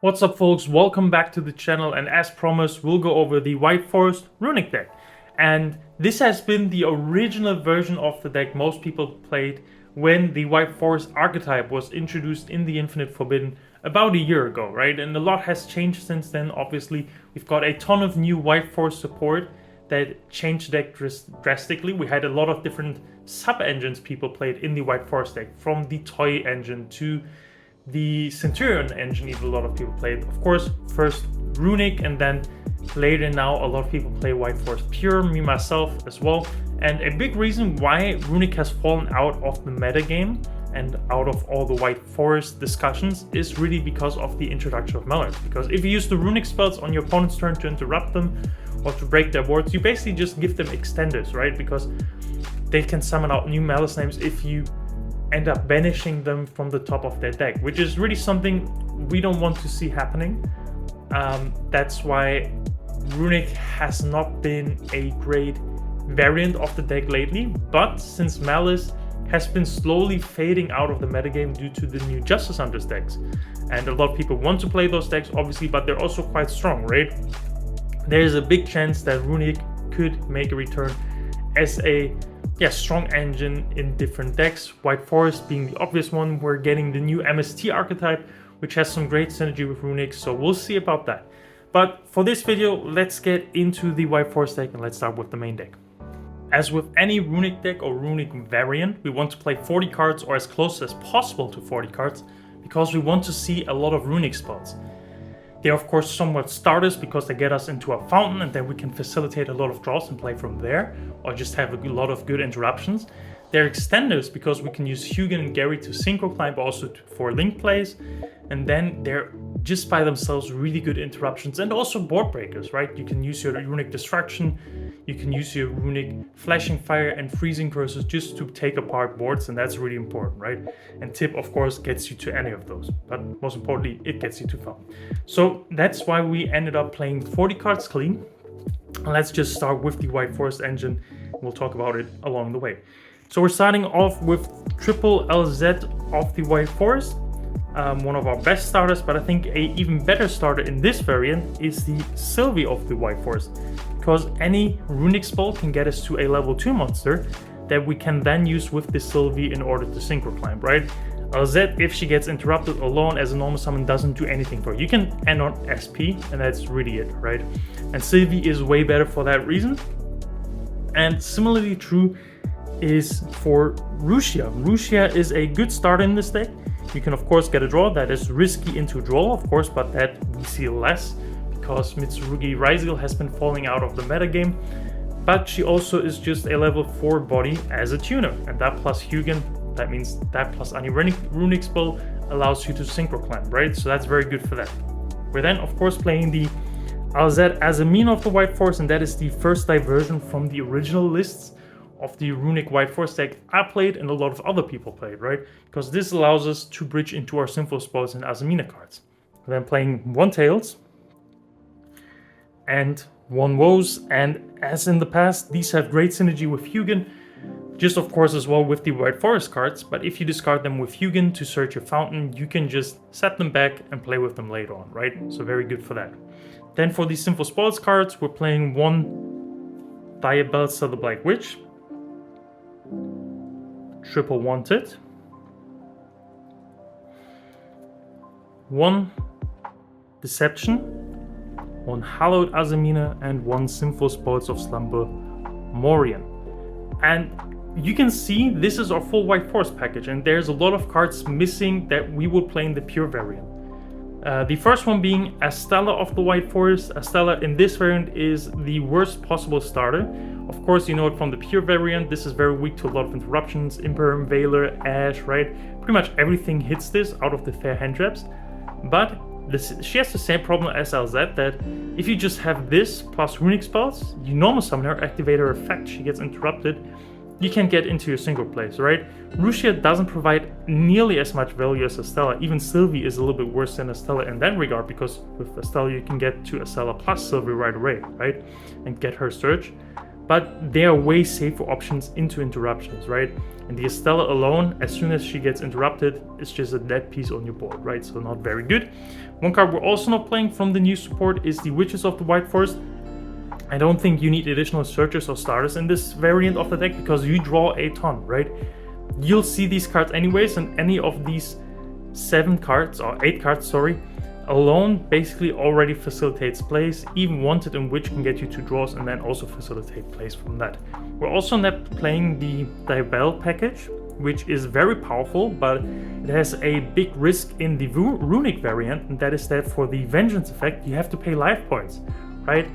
What's up, folks? Welcome back to the channel, and as promised, we'll go over the White Forest Runick deck. And this has been the original version of the deck most people played when the White Forest archetype was introduced in the Infinite Forbidden about a year ago, right? And a lot has changed since then. Obviously, we've got a ton of new White Forest support that changed the deck drastically. We had a lot of different sub-engines people played in the White Forest deck, from the Toy engine to the Centurion engine. Even a lot of people played. Of course, first Runick, and then later now a lot of people play White Forest Pure, me myself as well. And a big reason why Runick has fallen out of the meta game and out of all the White Forest discussions is really because of the introduction of Maliss. Because if you use the Runick spells on your opponent's turn to interrupt them or to break their boards, you basically just give them extenders, right? Because they can summon out new Maliss names if you end up banishing them from the top of their deck, which is really something we don't want to see happening. That's why Runick has not been a great variant of the deck lately, but since Maliss has been slowly fading out of the metagame due to the new Justice Hunters decks, and a lot of people want to play those decks obviously, but they're also quite strong, right? There's a big chance that Runick could make a return as a strong engine in different decks, White Forest being the obvious one. We're getting the new MST archetype, which has some great synergy with Runick, so we'll see about that. But for this video, let's get into the White Forest deck, and let's start with the main deck. As with any Runick deck or Runick variant, we want to play 40 cards or as close as possible to 40 cards, because we want to see a lot of Runick spells. They're of course somewhat starters because they get us into a fountain, and then we can facilitate a lot of draws and play from there, or just have a lot of good interruptions. They're extenders because we can use Hugin and Gary to synchro climb, also for link plays, and then they're just by themselves really good interruptions and also board breakers, right? You can use your Runick Destruction, you can use your Runick Flashing Fire and Freezing Curses just to take apart boards, and that's really important, right? And Tip, of course, gets you to any of those, but most importantly, it gets you to fountain. So that's why we ended up playing 40 cards clean. Let's just start with the White Forest engine. We'll talk about it along the way. So we're starting off with triple LZ of the White Forest. One of our best starters, but I think an even better starter in this variant is the Sylvie of the White Forest, because any Runick spell can get us to a level 2 monster that we can then use with the Sylvie in order to synchro climb, right? LZ, if she gets interrupted alone as a normal summon, doesn't do anything for her. You can end on SP, and that's really it, right? And Sylvie is way better for that reason. And similarly true is for Rushia. Rushia is a good starter in this deck. You can of course get a draw that is risky into draw, of course, but that we see less because Mitsurugi Raizil has been falling out of the metagame. But she also is just a level 4 body as a tuner, and that plus Hugin, that means that plus any Runick spell allows you to synchro climb, right? So that's very good for that. We're then of course playing the Alzed Azamina of the White Forest, and that is the first diversion from the original lists of the Runick White Forest deck I played and a lot of other people played, right? Because this allows us to bridge into our Sympho spells and Azamina cards. We're then playing 1 Tails and 1 Woes, and as in the past, these have great synergy with Hugin, just of course as well with the White Forest cards, but if you discard them with Hugin to search your fountain, you can just set them back and play with them later on, right? So very good for that. Then for the Sympho spells cards, we're playing 1 Diabelsa the Black Witch, Triple Wanted, 1 Deception, 1 Hallowed Azamina, and 1 Sympho Spells of Slumber Morian. And you can see this is our full White Forest package, and there's a lot of cards missing that we would play in the pure variant. The first one being Astella of the White Forest. Astella in this variant is the worst possible starter. Of course, you know it from the pure variant. This is very weak to a lot of interruptions. Imperm, Veiler, Ash, right? Pretty much everything hits this out of the fair hand traps. But she has the same problem as LZ, that if you just have this plus Runick spells, you normal summon her, activate her effect, she gets interrupted, you can get into your single plays, right? Rushia doesn't provide nearly as much value as Astella. Even Sylvie is a little bit worse than Astella in that regard, because with Astella you can get to Astella plus Sylvie right away, right? And get her search. but they are way safer options into interruptions, right? And the Estella alone, as soon as she gets interrupted, it's just a dead piece on your board, right? So not very good. One card we're also not playing from the new support is the Witches of the White Forest. I don't think you need additional searchers or starters in this variant of the deck because you draw a ton, right? You'll see these cards anyways, and any of these 7 cards, or 8 cards, sorry, alone basically already facilitates plays. Even Wanted and Witch can get you 2 draws and then also facilitate plays from that. We're also not playing the Diabell package, which is very powerful, but it has a big risk in the Runick variant, and that is that for the Vengeance effect, you have to pay life points, right?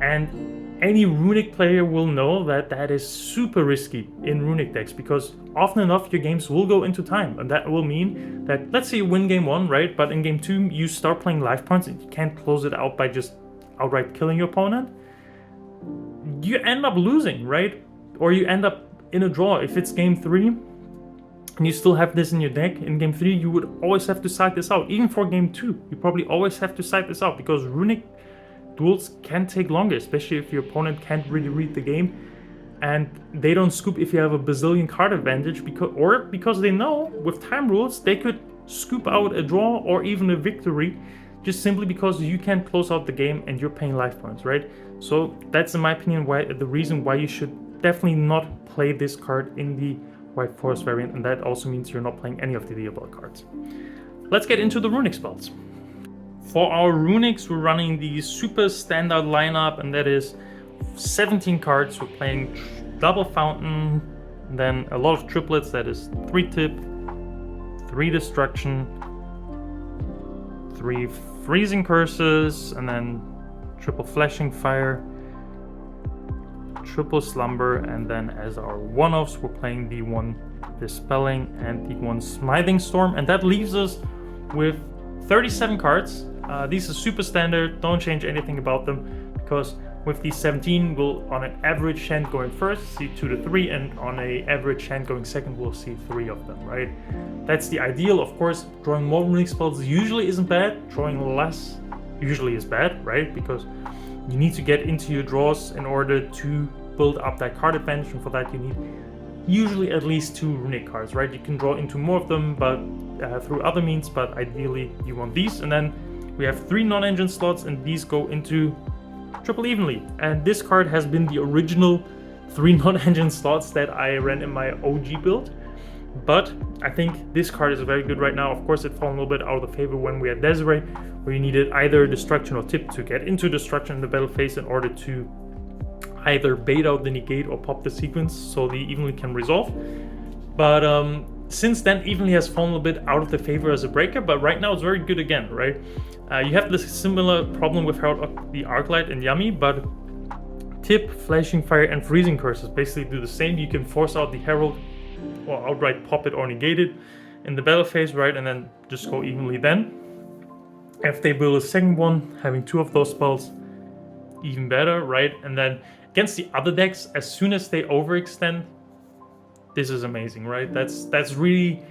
And any Runick player will know that that is super risky in Runick decks, because often enough your games will go into time, and that will mean that, let's say you win game 1, right, but in game 2 you start playing life points and you can't close it out by just outright killing your opponent. You end up losing, right? Or you end up in a draw. If it's game 3 and you still have this in your deck, in game 3 you would always have to side this out. Even for game 2 you probably always have to side this out, because Runick duels can take longer, especially if your opponent can't really read the game and they don't scoop if you have a bazillion card advantage, because they know with time rules they could scoop out a draw or even a victory just simply because you can't close out the game and you're paying life points, right? So that's in my opinion the reason why you should definitely not play this card in the White Forest variant, and that also means you're not playing any of the Diabell cards. Let's get into the Runick spells. For our Runicks, we're running the super standard lineup, and that is 17 cards. We're playing double Fountain, then a lot of triplets, that is 3 Tip, 3 Destruction, 3 Freezing Curses, and then triple Flashing Fire, triple Slumber, and then as our one-offs, we're playing the 1 Dispelling and the 1 Smithing Storm, and that leaves us with 37 cards. These are super standard, don't change anything about them, because with these 17 we'll on an average hand going first see 2 to 3, and on a average hand going second we'll see 3 of them, right? That's the ideal. Of course, drawing more Runick spells usually isn't bad, drawing less usually is bad, right? Because you need to get into your draws in order to build up that card advantage, and for that you need usually at least 2 Runick cards, right? You can draw into more of them but through other means, but ideally you want these. And then we have 3 non-engine slots, and these go into triple evenly. And this card has been the original 3 non-engine slots that I ran in my OG build. But I think this card is very good right now. Of course, it fell a little bit out of the favor when we had Desiree, where you needed either Destruction or Tip to get into Destruction in the battle phase in order to either bait out the negate or pop the sequence so the evenly can resolve. But since then, evenly has fallen a bit out of the favor as a breaker, but right now it's very good again, right? You have this similar problem with the Arclight and Yummy, but Tip, Flashing Fire, and Freezing Curses basically do the same. You can force out the Herald or outright pop it or negate it in the battle phase, right? And then just go evenly then. If they build a second one, having 2 of those spells, even better, right? And then against the other decks, as soon as they overextend, this is amazing, right? That's really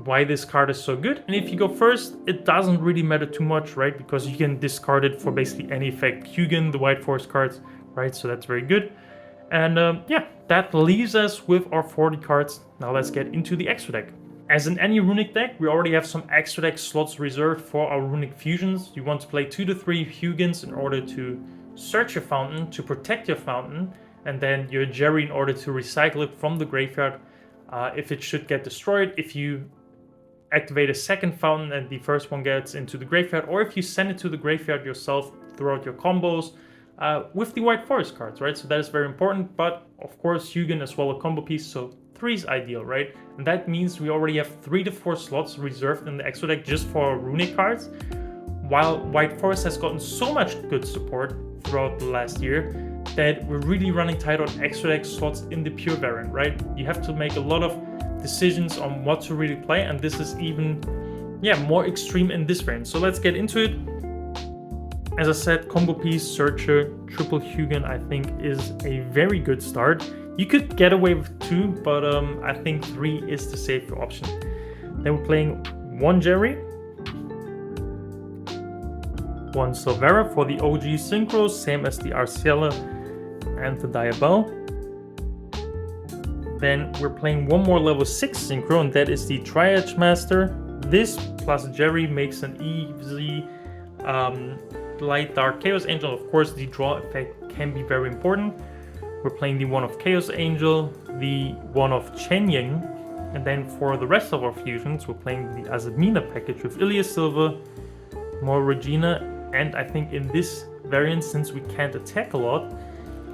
why this card is so good. And if you go first, it doesn't really matter too much, right? Because you can discard it for basically any effect. Hugin, the White Forest cards, right? So that's very good. And yeah, that leaves us with our 40 cards. Now let's get into the extra deck. As in any Runick deck, we already have some extra deck slots reserved for our Runick fusions. You want to play 2 to 3 Hugins in order to search your fountain, to protect your fountain, and then your Jerry in order to recycle it from the graveyard if it should get destroyed. If you activate a second fountain and the first one gets into the graveyard, or if you send it to the graveyard yourself throughout your combos with the White Forest cards, right? So that is very important, but of course Hugin as well a combo piece, so 3 is ideal, right? And that means we already have 3 to 4 slots reserved in the extra deck just for Runick cards, while White Forest has gotten so much good support throughout the last year that we're really running tight on extra deck slots in the pure variant, right? You have to make a lot of decisions on what to really play, and this is even more extreme in this variant. So let's get into it. As I said, combo piece, Searcher, triple Hugin I think is a very good start. You could get away with 2, but I think 3 is the safer option. Then we're playing 1 Jerry, 1 Silvera for the OG Synchros, same as the Arcella and the Diabell. Then we're playing one more level 6 synchro, and that is the Triage Master. This plus Jerry makes an easy Light Dark Chaos Angel. Of course, the draw effect can be very important. We're playing the one of Chaos Angel, the one of Chen Ying, and then for the rest of our fusions, we're playing the Azamina package with Ilya Silva, more Regina, and I think in this variant, since we can't attack a lot,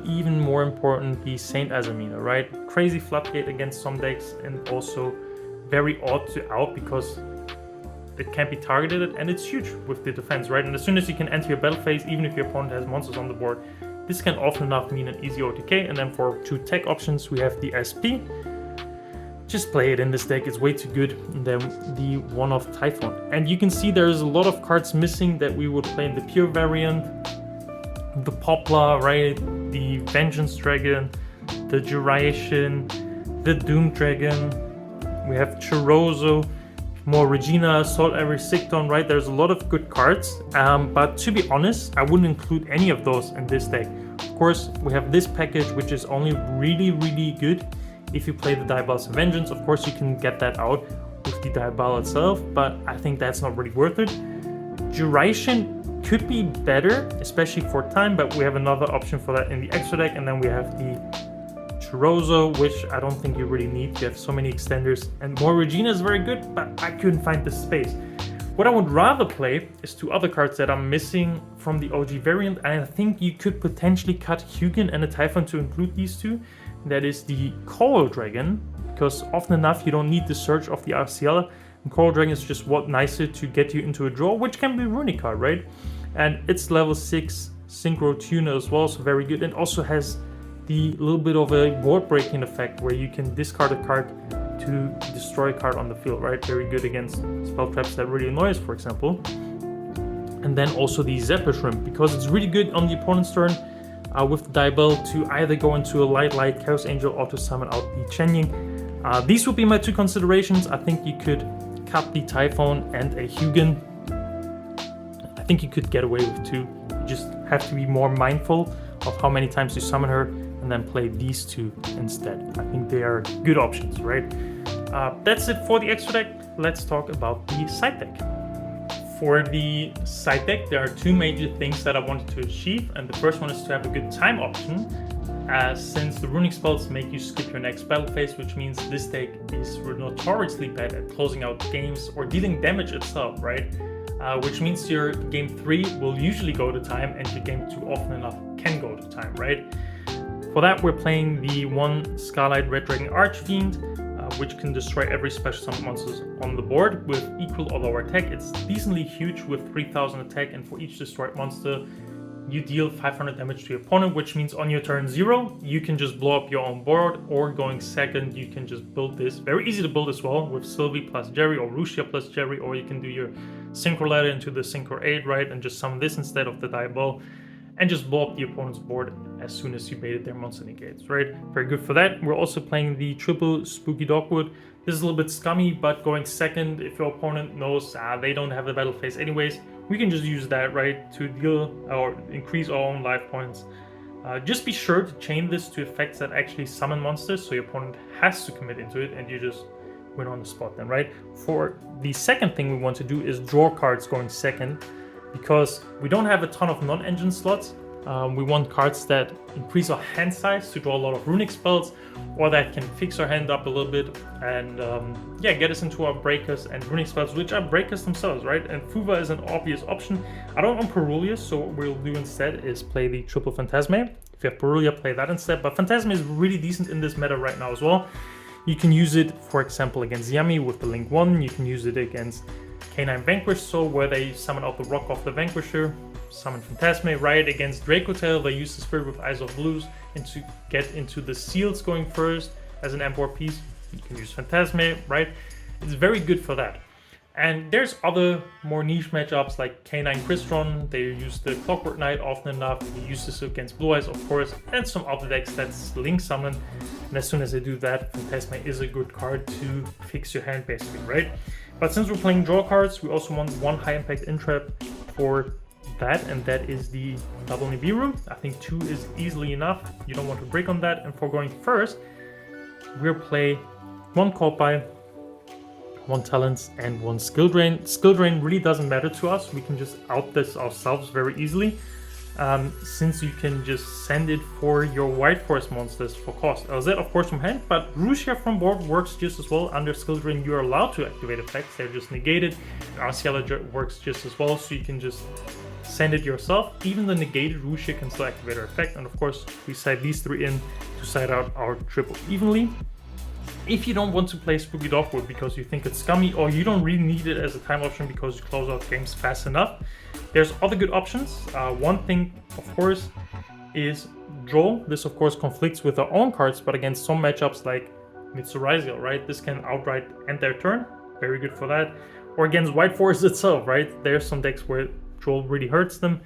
even more important, the Saint Azamina, right? Crazy floodgate against some decks, and also very odd to out because it can't be targeted, and it's huge with the defense, right? And as soon as you can enter your battle phase, even if your opponent has monsters on the board, this can often enough mean an easy OTK. And then for 2 tech options, we have the SP. Just play it in this deck, it's way too good. And then the one of Typhon. And you can see there's a lot of cards missing that we would play in the pure variant. The Poplar, right? The Vengeance Dragon, the Duration, the Doom Dragon. We have Chorozo, more Regina, Assault Every Sigton, right? There's a lot of good cards, but to be honest, I wouldn't include any of those in this deck. Of course, we have this package, which is only really good if you play the Diabell's Vengeance. Of course, you can get that out with the Diabell itself, but I think that's not really worth it. Duration could be better, especially for time, but we have another option for that in the extra deck, and then we have the Chorozo, which I don't think you really need. You have so many extenders, and more Regina is very good, but I couldn't find the space. What I would rather play is 2 other cards that are missing from the OG variant, and I think you could potentially cut Hugin and a Typhon to include these 2. That is the Coral Dragon, because often enough you don't need the Surge of the RCL, and Coral Dragon is just what nicer to get you into a draw, which can be a Runick card, right? And it's level 6 Synchro Tuner as well, so very good, and also has the little bit of a board breaking effect where you can discard a card to destroy a card on the field, right? Very good against spell traps that really annoy us, for example. And then also the Zephyr Shrimp, because it's really good on the opponent's turn with the Diabell to either go into a Light Chaos Angel or to summon out the Chen Ying. These would be my 2 considerations. I think you could cut the Typhon and a Hugin. I think you could get away with 2. You just have to be more mindful of how many times you summon her, and then play these 2 instead. I think they are good options, right? That's it for the extra deck. Let's talk about the side deck. For the side deck, there are 2 major things that I wanted to achieve, and the first one is to have a good time option, since the Runick spells make you skip your next battle phase, which means this deck is notoriously bad at closing out games or dealing damage itself, right? Which means your game 3 will usually go to time, and your game 2 often enough can go to time, right? For that, we're playing the 1 Scarlet Red Dragon Archfiend, which can destroy every special summon monsters on the board with equal or lower attack. It's decently huge with 3000 attack, and for each destroyed monster, you deal 500 damage to your opponent, which means on your turn 0, you can just blow up your own board, or going second, you can just build this. Very easy to build as well with Sylvie plus Jerry, or Rushia plus Jerry, or you can do your Synchro Ladder into the Synchro 8, right, and just summon this instead of the Diabell, and just blow up the opponent's board as soon as you baited their monster negates, right? Very good for that. We're also playing the triple Spooky Dogwood. This is a little bit scummy, but going second, if your opponent knows they don't have the battle phase anyways, we can just use that, right, to deal or increase our own life points. Just be sure to chain this to effects that actually summon monsters, so your opponent has to commit into it, and you just win on the spot then, right? For the second thing we want to do is draw cards going second, because we don't have a ton of non-engine slots. We want cards that increase our hand size to draw a lot of Runick spells, or that can fix our hand up a little bit and yeah, get us into our breakers and Runick spells, which are breakers themselves, right? And Fuva is an obvious option. I don't want Perulia, so what we'll do instead is play the triple Phantasme. If you have Perulia, play that instead. But Phantasme is really decent in this meta right now as well. You can use it, for example, against Yami with the Link 1. You can use it against K9 Vanquish Soul, where they summon out the Rock of the Vanquisher, summon Phantasme, right? Against Dracotail, they use the Spirit with Eyes of Blues and to get into the Seals going first as an Ambor piece. You can use Phantasme, right? It's very good for that. And there's other more niche matchups like K9 Crystron. They use the Clockwork Knight often enough. You use this against Blue Eyes, of course, and some other decks that's Link Summon. And as soon as they do that, Phantasme is a good card to fix your hand, basically, right? But since we're playing draw cards, we also want one high impact entrap for that, and that is the double Nibiru. I think 2 is easily enough. You don't want to break on that. And for going first, we'll play 1 Caught By, 1 Talents, and 1 Skill Drain. Skill Drain really doesn't matter to us. We can just out this ourselves very easily, since you can just send it for your White Forest monsters for cost. LZ, of course, from hand, but Jush here from board works just as well. Under Skill Drain, you're allowed to activate effects. They're just negated. Arciala works just as well, so you can just send it yourself. Even the negated Jush here can still activate our effect. And of course, we side these 3 in to side out our triple evenly. If you don't want to play Spooky Dogwood because you think it's scummy, or you don't really need it as a time option because you close out games fast enough, there's other good options. One thing, of course, is Draw. This, of course, conflicts with our own cards, but against some matchups like Mitsuraizio, right? This can outright end their turn. Very good for that. Or against White Forest itself, right? There's some decks where Draw really hurts them.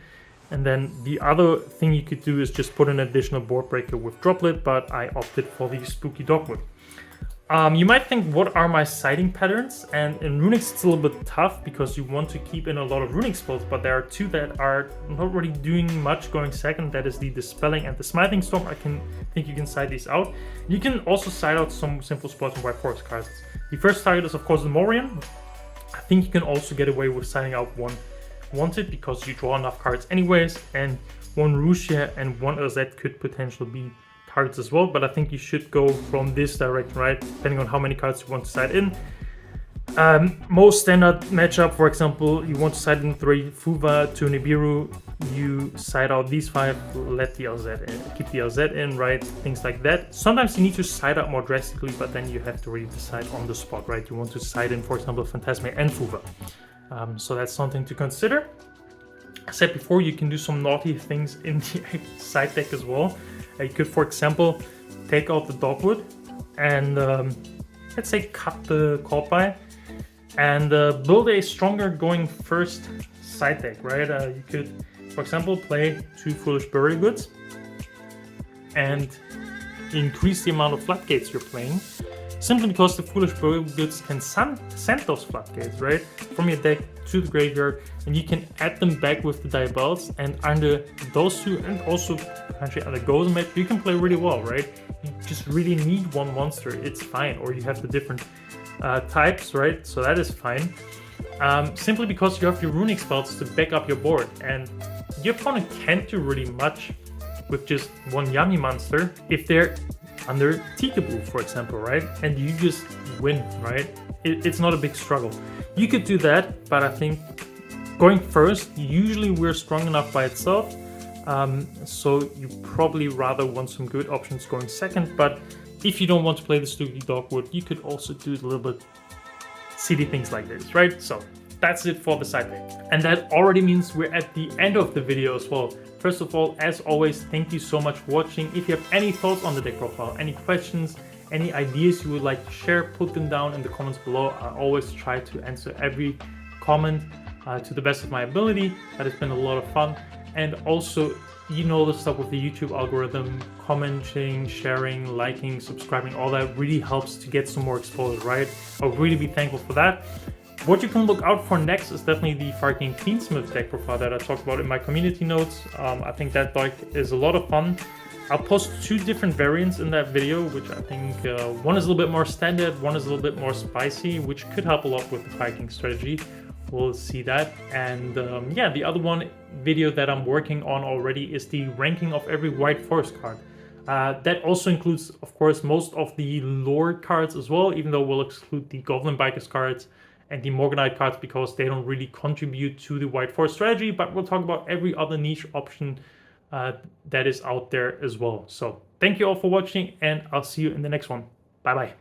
And then the other thing you could do is just put an additional board breaker with Droplet, but I opted for the Spooky Dogwood. You might think, what are my siding patterns? And in Runick it's a little bit tough because you want to keep in a lot of Runick spells, but there are 2 that are not really doing much going second. That is the Dispelling and the Smithing Storm. I think you can side these out. You can also side out some simple spots in White Forest cards. The first target is, of course, the Morion. I think you can also get away with siding out 1 Wanted because you draw enough cards anyways, and 1 Jush here and 1 LZ could potentially be targets as well, but I think you should go from this direction, right? Depending on how many cards you want to side in. Most standard matchup, for example, you want to side in 3 Fuva to Nibiru, you side out these 5, let the LZ in, keep the LZ in, right? Things like that. Sometimes you need to side out more drastically, but then you have to really decide on the spot, right? You want to side in, for example, Phantasme and Fuva. So that's something to consider. I said before, you can do some naughty things in the side deck as well. You could, for example, take out the Dogwood and let's say cut the Caught By and build a stronger going first side deck, right? You could, for example, play 2 Foolish Burial Goods and increase the amount of floodgates you're playing, simply because the Foolish Burial Goods can send those floodgates, right, from your deck to the graveyard, and you can add them back with the Diabels, and under those 2 and also potentially under Gozmet, you can play really well, right? You just really need 1 monster, it's fine, or you have the different types, right? So that is fine. Simply because you have your Runick spells to back up your board, and your opponent can't do really much with just 1 Yami monster if they're under Tikaboo, for example, right? And you just win, right? It's not a big struggle. You could do that, but I think going first, usually we're strong enough by itself, so you probably rather want some good options going second. But if you don't want to play the Spooky Dogwood, you could also do a little bit silly things like this, right? So that's it for the side deck. And that already means we're at the end of the video as well. First of all, as always, thank you so much for watching. If you have any thoughts on the deck profile, any questions, any ideas you would like to share, put them down in the comments below. I always try to answer every comment to the best of my ability. That has been a lot of fun. And also, you know, the stuff with the YouTube algorithm, commenting, sharing, liking, subscribing, all that really helps to get some more exposure, right? I'll really be thankful for that. What you can look out for next is definitely the Fire King Queensmith deck profile that I talked about in my community notes. I think that deck is a lot of fun. I'll post 2 different variants in that video, which I think one is a little bit more standard, one is a little bit more spicy, which could help a lot with the Fire King strategy. We'll see that. And yeah, the other one video that I'm working on already is the ranking of every White Forest card. That also includes, of course, most of the lore cards as well, even though we'll exclude the Goblin Bikers cards and the Morganite cards because they don't really contribute to the White Forest strategy, but we'll talk about every other niche option that is out there as well. So thank you all for watching, and I'll see you in the next one. Bye bye.